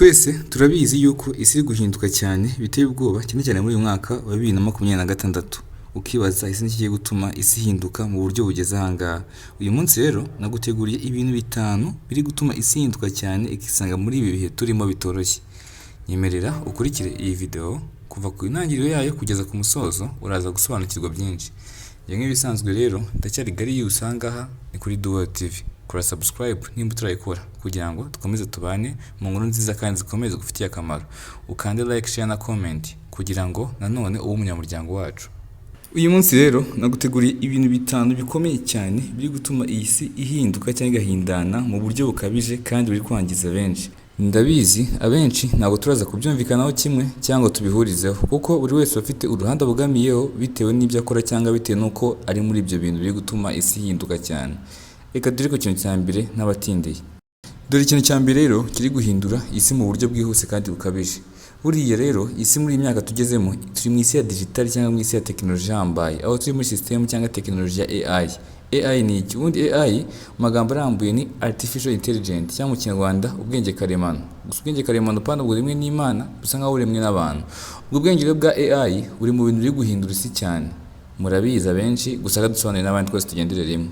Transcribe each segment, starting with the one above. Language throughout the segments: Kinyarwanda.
Twese turabizi yuko isi iri guhinduka cyane biteye ubwoba cyane cyane muri uyu mwaka wa 2026. Ukibaza isi n'ikigiye gutuma isi ihinduka mu buryo bugeze ahangaha. Uyu munsi rero naguteguriye ibintu bitanu biri gutuma isi ihinduka cyane ikisanga muri ibi bihe turimo bitoroshye. Nyemerera ukurikire iyi video kuva ku intangiriro yayo kugeza ku musozo, uraza gusobanukirwa byinshi. Njye nk'ibisanzwe rero ndacyari gari usanga aha ni kuri Duo TV. Kora subscribe nimba utarayikora kugira ngo dukomeze tubane mu nkuru nziza kandi zikomeze gufitiye akamaro. Ukande like, share na comment kugira ngo nanone ube umunyamuryango wacu. Uyu munsi rero naguteguriye ibintu bitanu bikomeye cyane biri gutuma iyi si ihinduka cyangwa igahindana mu buryo bukabije kandi buri kwangiza benshi. Ndabizi abenshi ntabwo turaza kubyumvikanaho kimwe cyangwa tubihurizeho, kuko buri wese afite uruhande bugamiyeho bitewe n'ibyo akora cyangwa bitewe n'uko ari muri ibyo bintu biri gutuma isi ihinduka cyane. Reka dore ku kintu cya mbere n'abatindeye. Dore ikintu cya mbere rero kiri guhindura isi mu buryo bwihuse kandi bukabije. Buriya rero isi muri iyi myaka tugezemo turi mu isi ya digital cyangwa mu isi ya tekinoloji ihambaye, aho turi muri system cyangwa tekinoloji ya AI. AI ni iki? Ubundi AI mu magambo arambuye ni artificial intelligence cyangwa mu Kinyarwanda ubwenge karemano. Gusa ubwenge karemano pana ubwo rimwe n'Imana busa nkaho buremwe n'abantu. Ubwo bwenge rero bwa AI buri mu bintu biri guhindura isi cyane. Murabizi abenshi, gusa kadusobanurira n'abandi twese tugendere rimwe.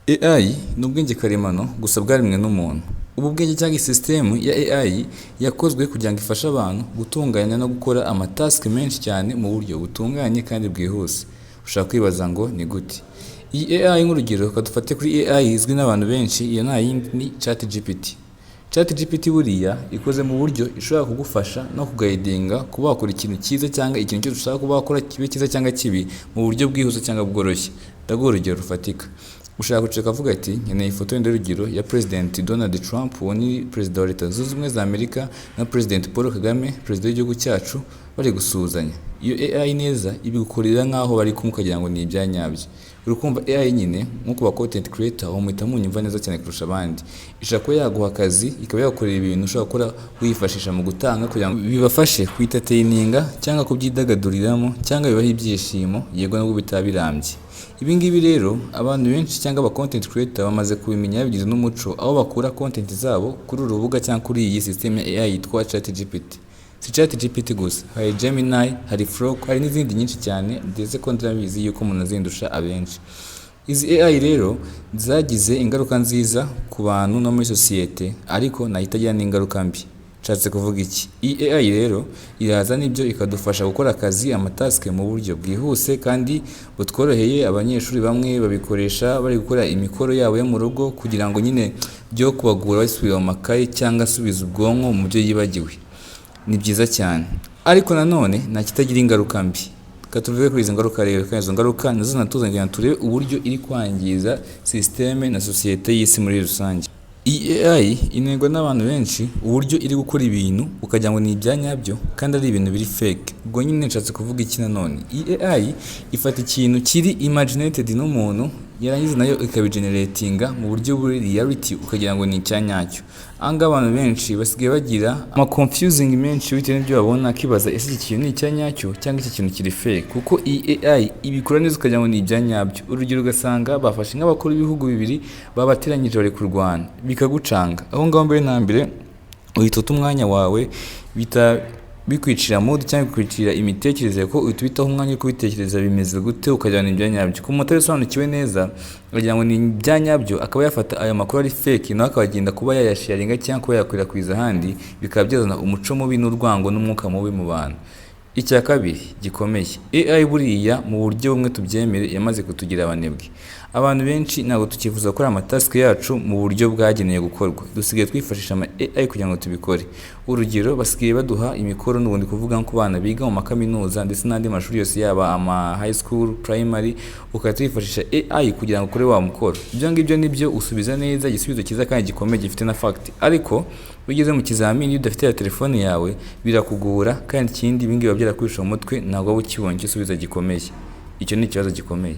AI ni ubwenge karemano gusa bwaremwe n'umuntu. Ubu bwenge cyangwa system ya AI yakozwe kugira ngo ifashe abantu gutunganya no gukora amatask menshi cyane mu buryo butunganye kandi bwihuse. Ushaka kwibaza ngo ni gute? Iyi AI nk'urugero kadufate kuri AI izwi n'abantu benshi, iyo nta yindi ni ChatGPT. ChatGPT buriya ikoze mu buryo ishobora kugufasha no kugaidinga kuba wakora ikintu cyiza cyangwa ikintu cyose ushaka kuba wakora kibe cyiza cyangwa kibi mu buryo bwihuse cyangwa bworoshye. Ndaguha urugero rufatika. Ushaka guceka avuga ati nkeneye ifoto y'indarugiro ya President Donald Trump, uwo ni perezida wa Leta Zunze Ubumwe za Amerika, na President Paul Kagame, perezida w'igihugu cyacu, bari gusuhuzanya. Iyo AI neza ibigukorera nkaho bari kumwe ukagira ngo ni ibyanyabyo. Uri kumva AI nyine nko ba content creator umuhita munyumva neza cyane kurusha abandi. Ishaka ko yaguha akazi ikaba yakorera ibintu ushaka gukora wifashisha mu gutanga kugira ngo bibafashe kwitateininga cyangwa kubyidagaduriramo cyangwa bibaho ibyishimo, yego nubwo bitabirambye. Ibi ngibi rero abantu benshi cyangwa aba content creator bamaze kubimenya bigize n'umuco, aho bakura content zabo kuri uru rubuga cyangwa kuri iyi system ya AI yitwa ChatGPT. Si ChatGPT gusa, hari Gemini, hari Frog, hari n'izindi nyinshi cyane ndetse ko ndabizi yuko umuntu azindusha abenshi. Izi AI rero zagize ingaruka nziza ku bantu no muri sosiyete, ariko nahitagira n'ingaruka mbi. Nshatse kuvuga iki? Iyi AI rero iraza n'ibyo ikadufasha gukora akazi amatask mu buryo bwihuse kandi butworoheye. Abanyeshuri bamwe babikoresha bari gukora imikoro yabo yo mu rugo kugira ngo nyine byo kubagura basubira mu makaye cyangwa asubiza ubwonko mu byo yibagiwe. Ni byiza cyane, ariko nanone nta kitagira ingaruka mbi. Katuvuge kuri izo ngaruka rero, kandi izo ngaruka nazo natuzanira turebe uburyo iri kwangiza systeme na sosiyete y'isi muri rusange. Iyi AI inengwa n'abantu benshi uburyo iri gukora ibintu ukagira ngo ni ibyanyabyo kandi ari ibintu biri fake. Ubwo nyine nshatse kuvuga iki nanone? Iyi AI ifata ikintu kiri imaginated n'umuntu yarangiza nayo ikabigeneratinga mu buryo buri reality ukagira ngo ni icyanyacyo. Anga abantu benshi basigaye bagira confusing menshi bitewe n'ibyo babona, kibaza ese iki kintu ni icyanyacyo cyangwa iki kintu kiri fake, kuko iyi AI ibikora neza ukagira ngo ni ibyanyabyo. Urugero ugasanga bafashe nk'abakuru b'ibihugu bibiri babateranyije bari kurwana bikagucanga. Aho ngaho mbere na mbere uhita uta umwanya wawe bikwicira mood cyangwa bikwicira imitekerereze ko uhita ubitaho umwanya wo kubitekereza bimeze gute ukagira ngo ni ibyanyabyo. Ku muntu usobanukiwe neza agira ngo ni ibyanyabyo akaba yafata ayo makuru ari fake nawe akabagenda kuba yayasharinga cyangwa kuba yakwirakwiza ahandi, bikaba byazana umuco mubi n'urwango n'umwuka mubi mu bantu. Icya kabiri gikomeye, AI buriya mu buryo bumwe tubyemere yamaze kutugira abanebwe. Abantu benshi ntabwo tukifuza gukora amatask yacu mu buryo bwagenewe gukorwa, dusigaye twifashisha ama AI kugira ngo tubikore. Urugero basigaye baduha imikoro, n'ubundi kuvuga ko bana biga mu makaminuza ndetse n'andi mashuri yose yaba ama high school, primary, ukatwifashisha AI kugira ngo ukore wa mukoro. Ibyo ngibyo nibyo usubiza neza igisubizo cyiza kandi gikomeye gifite na fact, ariko ugeze mu kizamini iyo udafite ya telefone yawe birakugora, kandi ikindi ibingibi byarakwishwa mu mutwe ntabwo waba ukibonye igisubizo gikomeye. Icyo ni ikibazo gikomeye.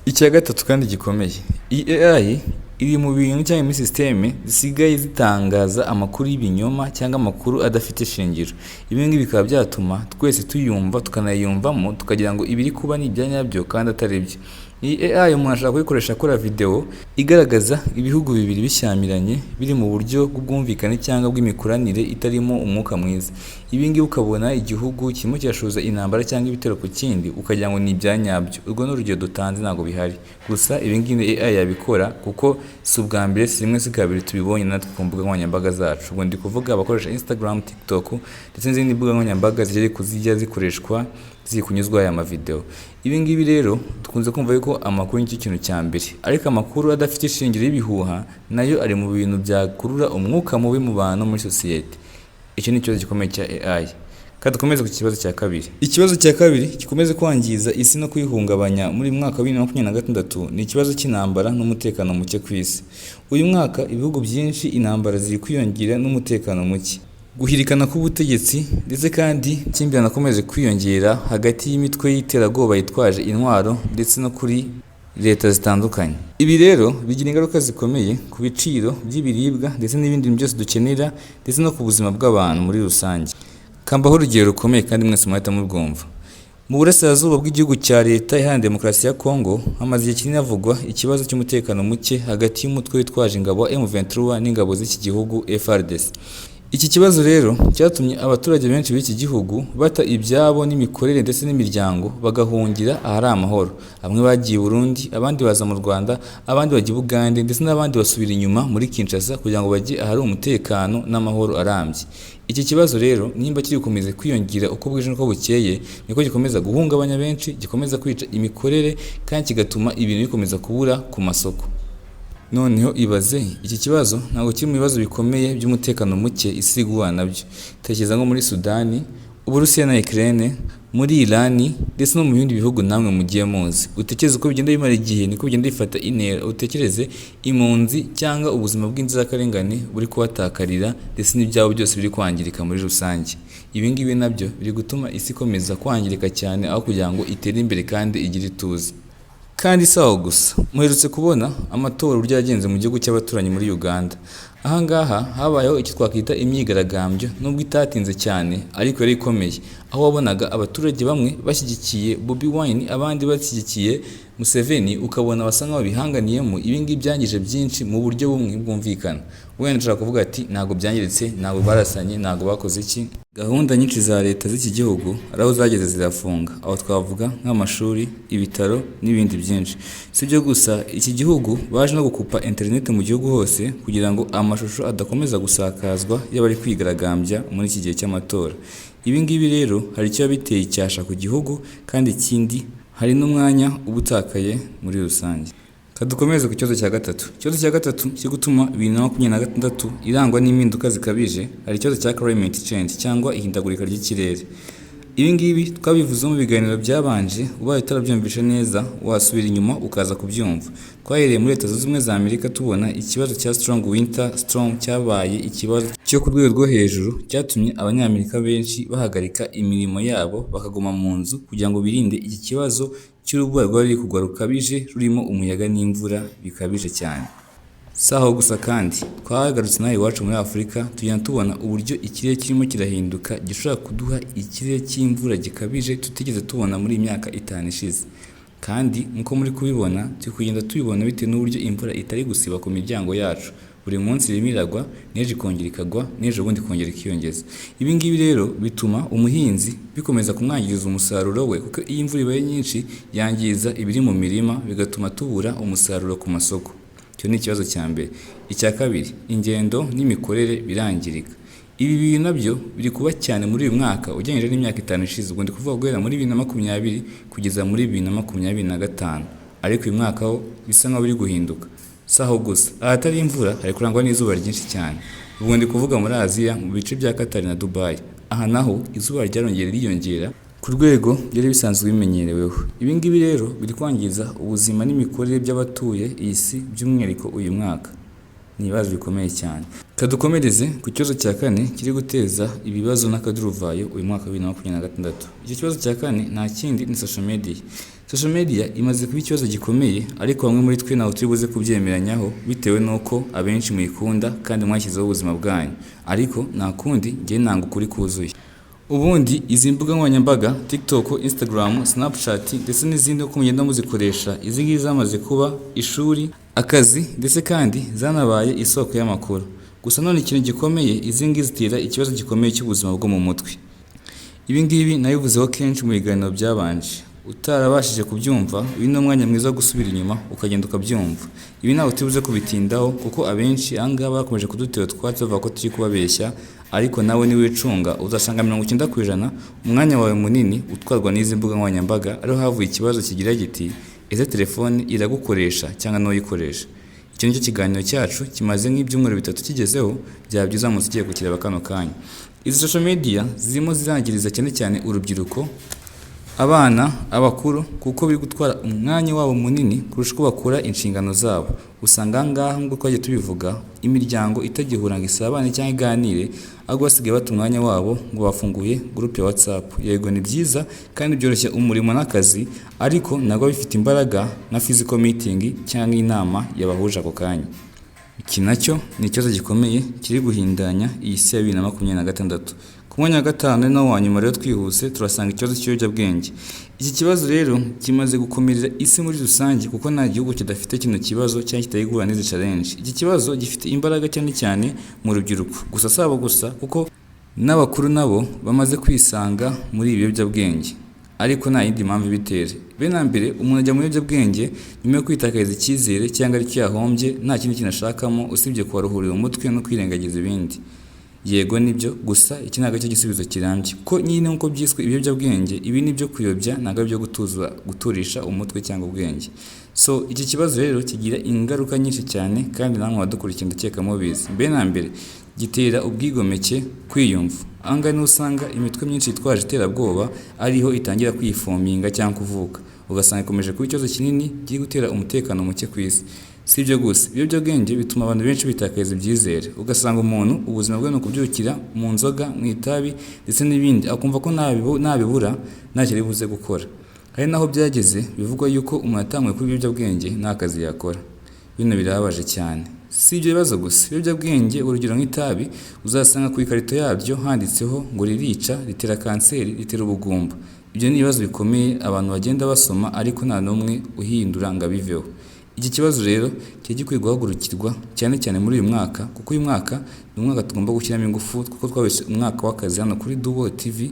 Icya gatatu kandi gikomeye, iyi AI iri mu bintu cyangwa muri systeme zisigaye zitangaza amakuru y'ibinyoma cyangwa amakuru adafite shingiro. Ibi ngibi bikaba byatuma twese tuyumva tukanayumvamo tukagira ngo ibiri kuba ni ibyanyabyo kandi atari byo. Iyi AI umuntu ashobora kuyikoresha akora video igaragaza ibihugu bibiri bishyamiranye biri mu buryo bw'ubwumvikane cyangwa bw'imikoranire itarimo umwuka mwiza. Ibi ngibi ukabona igihugu kirimo kirashoza intambara cyangwa ibitero ku kindi ukagira ngo ni ibya nyabyo. Urwo ni urugero dutanze, ntabwo bihari. Gusa ibi ngibi AI yabikora kuko si ubwa mbere, si rimwe si kabiri tubibonye natwe ku mbuga nkoranyambaga zacu. Ubwo ndi kuvuga abakoresha Instagram, TikTok ndetse n'izindi mbuga nkoranyambaga zijya zikoreshwa ziri kunyuzwa aya mavideo. Ibi ngibi rero dukunze kumva yuko amakuru nicyo kintu cya mbere, ariko amakuru adafite ishingiro y'ibihuha nayo ari mu bintu byakurura umwuka mubi mu bantu muri sosiyete. Icyo ni ikibazo gikomeye cya AI. Kandi dukomeze ku kibazo cya kabiri. Ikibazo cya kabiri gikomeze kwangiza isi no kuyihungabanya muri mwaka wa 2026 ni ikibazo cy'intambara n'umutekano muke ku isi. Uyu mwaka ibihugu byinshi intambara ziri kwiyongera n'umutekano muke, guhirikana k'ubutegetsi ndetse kandi ikimbirane akomeje kwiyongera hagati y'imitwe y'iterabwoba yitwaje intwaro ndetse no kuri leta zitandukanye. Ibi rero bigira ingaruka zikomeye ku biciro by'ibiribwa ndetse n'ibindi bintu byose dukenera ndetse no ku buzima bw'abantu muri rusange. Kambaho urugero rukomeye kandi mwese muhita murwumva. Mu burasirazuba bw'igihugu cya leta iharanira demokarasi ya Congo hamaze igihe kinini havugwa ikibazo cy'umutekano muke hagati y'umutwe witwaje ingabo M23 n'ingabo z'iki gihugu FARDC. Iki kibazo rero cyatumye abaturage benshi b'iki gihugu bata ibyabo n'imikorere ndetse n'imiryango bagahungira ahari amahoro. Bamwe bagiye Burundi, abandi baza mu Rwanda, abandi bajya Bugande ndetse n'abandi basubira inyuma muri Kinshasa kugira ngo bajye ahari umutekano n'amahoro arambye. Iki kibazo rero nimba kiri gukomeza kwiyongera uko bwije n'uko bukeye, niko gikomeza guhungabanya benshi, gikomeza kwica imikorere kandi kigatuma ibintu bikomeza kubura ku masoko. Noneho ibaze, iki kibazo ntabwo kiri mu bibazo bikomeye by'umutekano muke isi iri guhura nabyo. Tekereza nko muri Sudani, Uburusiya na Ukraine, muri Irani ndetse no mu bindi bihugu namwe mugiye muzi. Utekereze uko bigenda bimara igihe niko bigenda bifata intera. Utekereze impunzi cyangwa ubuzima bw'inzirakarengane buri kubatakarira ndetse n'ibyabo byose biri kwangirika muri rusange. Ibi ngibi nabyo biri gutuma isi ikomeza kwangirika cyane aho kugira ngo itere imbere kandi igire ituze. Kandi sawa gusa, muherutse kubona amatora uburyo yagenze mu gihugu cy'abaturanyi muri Uganda. Ahangaha habayeho icyo twakwita imyigaragambyo nubwo itatinze cyane ariko yari ikomeye, aho wabonaga abaturage bamwe bashyigikiye Bobi Wine abandi bashyigikiye Museveni, ukabona basa nk'aho bihanganiyemo. Ibi ngibi byangije byinshi mu buryo bumwe bwumvikana. Wenda nshaka kuvuga ati ntabwo byangiritse, ntabwo barasanye, ntabwo bakoze iki. Gahunda nyinshi za leta z'iki gihugu araho zageze zirafunga, aho twavuga nk'amashuri, ibitaro n'ibindi byinshi. Si byo gusa, iki gihugu baje no gukupa internet mu gihugu hose kugira ngo amashusho adakomeza gusakazwa y'abari kwigaragambya muri iki gihe cy'amatora. Ibi ngibi rero hari icyo biteye icyasha ku gihugu, kandi ikindi hari n'umwanya ubutakaye muri rusange. Kadukomeze ku kibazo cya gatatu. Ikibazo cya gatatu cyo gutuma 2026 irangwa n'impinduka zikabije hari ikibazo cya climate change cyangwa ihindagurika ry'ikirere. Ibi ngibi twabivuze mu biganiro byabanje, ubaye utarabyumvishe neza wasubira inyuma ukaza kubyumva. Twahereye muri Leta Zunze Ubumwe za Amerika tubona ikibazo cya strong winter storm cyabaye ikibazo cyo ku rwego rwo hejuru, cyatumye abanyamerika benshi bahagarika imirimo yabo bakaguma mu nzu kugira ngo birinde iki kibazo cy'urubura rwari kugwa rukabije rurimo umuyaga n'imvura bikabije cyane. Saho gusa kandi twagarutse nawe iwacu muri Afurika tugenda tubona uburyo ikirere kirimo kirahinduka gishobora kuduha ikirere cy'imvura gikabije tutigeze tubona muri imyaka 5 ishize. Kandi nkuko muri kubibona turi kugenda tubibona bitewe n'uburyo imvura itari gusiba ku miryango yacu. Buri munsi irimo iragwa, neje ikongera ikagwa, neje ubundi ikongera ikiyongeza. Ibi ngibi rero bituma umuhinzi bikomeza kumwangiriza umusaruro we, kuko iyo imvura ibaye nyinshi yangiza ibiri mu mirima bigatuma tubura umusaruro ku masoko. Icyo ni ikibazo cya mbere. Icya kabiri, ingendo n'imikorere birangirika. Ibi bintu nabyo biri kuba cyane muri uyu mwaka ugereranyije n'imyaka 5 ishize. Ubwo ndi kuvuga guhera muri 2020 kugeza muri 2025. Ariko uyu mwaka ho bisa nkaho biri guhinduka. Saho gusa, ahatari imvura hari kurangwa n'izuba ryinshi cyane. Ubwo ndi kuvuga muri Aziya mu bice bya Qatar na Dubai. Aha naho izuba ryariyongera ku rwego byari bisanzwe bimenyereweho. Ibi ngibi rero biri kwangiza ubuzima n'imikorere by'abatuye iyi si by'umwihariko uyu mwaka. Ni ibibazo bikomeye cyane. Kadukomereze ku kibazo cya kane kiri guteza ibibazo n'akaduruvayo uyu mwaka wa 2026. Icyo kibazo cya kane nta kindi ni social media. Social media imaze kuba ikibazo gikomeye, ariko bamwe muri twe ntaho turi buze kubyemeranyaho bitewe n'uko abenshi muyikunda kandi mwashyizeho ubuzima bwanyu. Ariko nta kundi ngiye nanga ukuri kuzuye. Ubundi izi mbuga nkoranyambaga TikTok, Instagram, Snapchat ndetse n'izindi uko mugenda muzikoresha, izi ngizi zamaze kuba ishuri, akazi ndetse kandi zanabaye isoko y'amakuru. Gusa none ikintu gikomeye, izi ngizi zitera ikibazo gikomeye cy'ubuzima bwo mu mutwe. Ibi ngibi nabivuzeho kenshi mu biganiro byabanje. Utarabashije kubyumva, uyu ni umwanya mwiza wo gusubira inyuma ukagenda ukabyumva. Ibi ntawe tubuze kubitindaho kuko abenshi ahangaha bakomeje kudutera utwatsi bavuga ko turi kubabeshya, ariko nawe niwicunga uzasanga 90% umwanya wawe munini utwarwa n'izi mbuga nkoranyambaga, ariho havuye ikibazo kigira giti ese telefone iragukoresha cyangwa n'uyikoresha. Icyo nicyo kiganiro cyacu kimaze nk'ibyumweru 3 kigezeho, byaba byiza umunsi ugiye kukireba kano kanya. Izi social media zirimo zirangiriza cyane cyane urubyiruko, abana, abakuru, kuko biri gutwara umwanya wabo munini kurusha uko bakora inshingano zabo. Usanga ahangaha nk'uko twagiye tubivuga, imiryango itagihura ngo isabane cyangwa iganire, ahubwo basigaye bata umwanya wabo ngo bafunguye groupe ya WhatsApp. Yego ni byiza kandi byoroshya umurimo n'akazi, ariko ntabwo bifite imbaraga na physical meeting cyangwa inama yabahuje ako kanya. Iki nacyo ni ikibazo gikomeye kiri guhindanya iyi si ya 2026. Ku mwanya wa gatanu nawo wa nyuma rero twihuse turasanga ikibazo cy'ibiyobyabwenge. Iki kibazo rero kimaze gukomerera isi muri rusange kuko nta gihugu kidafite kino kibazo cyangwa kitayigura n'izi challenge. Iki kibazo gifite imbaraga cyane cyane mu rubyiruko. Gusa sabo gusa kuko n'abakuru nabo bamaze kwisanga muri ibi biyobyabwenge. Ariko nta yindi mpamvu ibitera. Bene mbere umuntu ajya mu biyobyabwenge nyuma yo kwitakariza icyizere cyangwa ari cyahombye, nta kindi kintu ashakamo usibye kubaruhurira umutwe no kwirengagiza ibindi. Yego nibyo, gusa iki ntabwo cyo gisubizo kirambye ko nyine nkuko byiswe ibiyobyabwenge, ibi ni byo kuyobya ntabwo byo guturisha umutwe cyangwa ubwenge. So iki kibazo rero kigira ingaruka nyinshi cyane kandi namwe wadukurikiye ndakeka mubizi. Bene mbere gitera ubwigomeke, kwiyumva. Anga ni usanga imitwe myinshi itwaje iterabwoba ariho itangira kwifominga cyangwa kuvuka, ugasanga ikomeje kuba ikibazo kinini kiri gutera umutekano muke ku isi. Si ibyo gusa, ibiyobyabwenge bituma abantu benshi bitakariza ibyizere, ugasanga umuntu ubuzima bwe ni ukubyukira mu nzoga, mu itabi ndetse n'ibindi, akumva ko nabibura ntacyo ari buze gukora. Hari naho byageze bivugwa yuko umuntu atamwe kuri ibiyobyabwenge nta kazi yakora. Bino birababaje cyane. Si ibyo bibazo gusa, ibiyobyabwenge urugero nk'itabi uzasanga ku ikarito yaryo handitseho ngo ririca, ritera kanseri, ritera ubugumba. Ibyo ni ibibazo bikomeye abantu bagenda basoma ariko nta n'umwe uhindura ngo abiveho. Iki kibazo rero kigiye gikwiye guhagurukirwa cyane cyane muri uyu mwaka, kuko uyu mwaka ni umwaka tugomba gushyiramo ingufu kuko twabise umwaka w'akazi hano kuri Duo TV,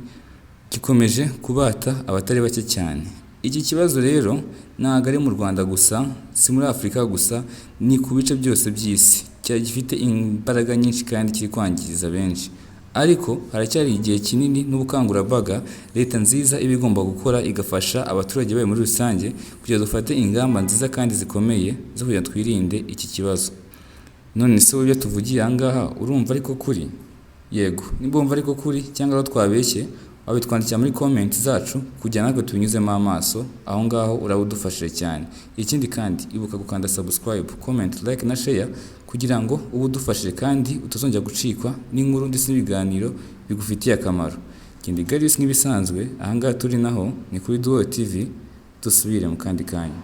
gikomeje kubata abatari bake cyane. Iki kibazo rero ntabwo ari mu Rwanda gusa, si muri Afurika gusa, ni ku bice byose by'isi. Cyari gifite imbaraga nyinshi kandi kiri kwangiriza benshi. Ariko haracyari igihe kinini n'ubukangurambaga leta nziza iba igomba gukora igafasha abaturage bayo muri rusange kugira dufate ingamba nziza kandi zikomeye zo kugira twirinde iki kibazo. None se ibyo tuvugiye ahangaha urumva ariko kuri? Yego, nimba wumva ariko kuri cyangwa aho twabeshye, wabitwandikira muri comment zacu kugira natwe tubinyuzemo amaso, aho ngaho urabudufashije cyane. Ikindi kandi ibuka gukanda subscribe, comment, like na share kugira ngo ubu dufashije kandi utazongera gucikwa n'inkuru ndetse n'ibiganiro bigufitiye akamaro. Ikindi Garius nk'ibisanzwe ahangaha turi naho ni kuri Duo TV, dusubire mu kandi kanya.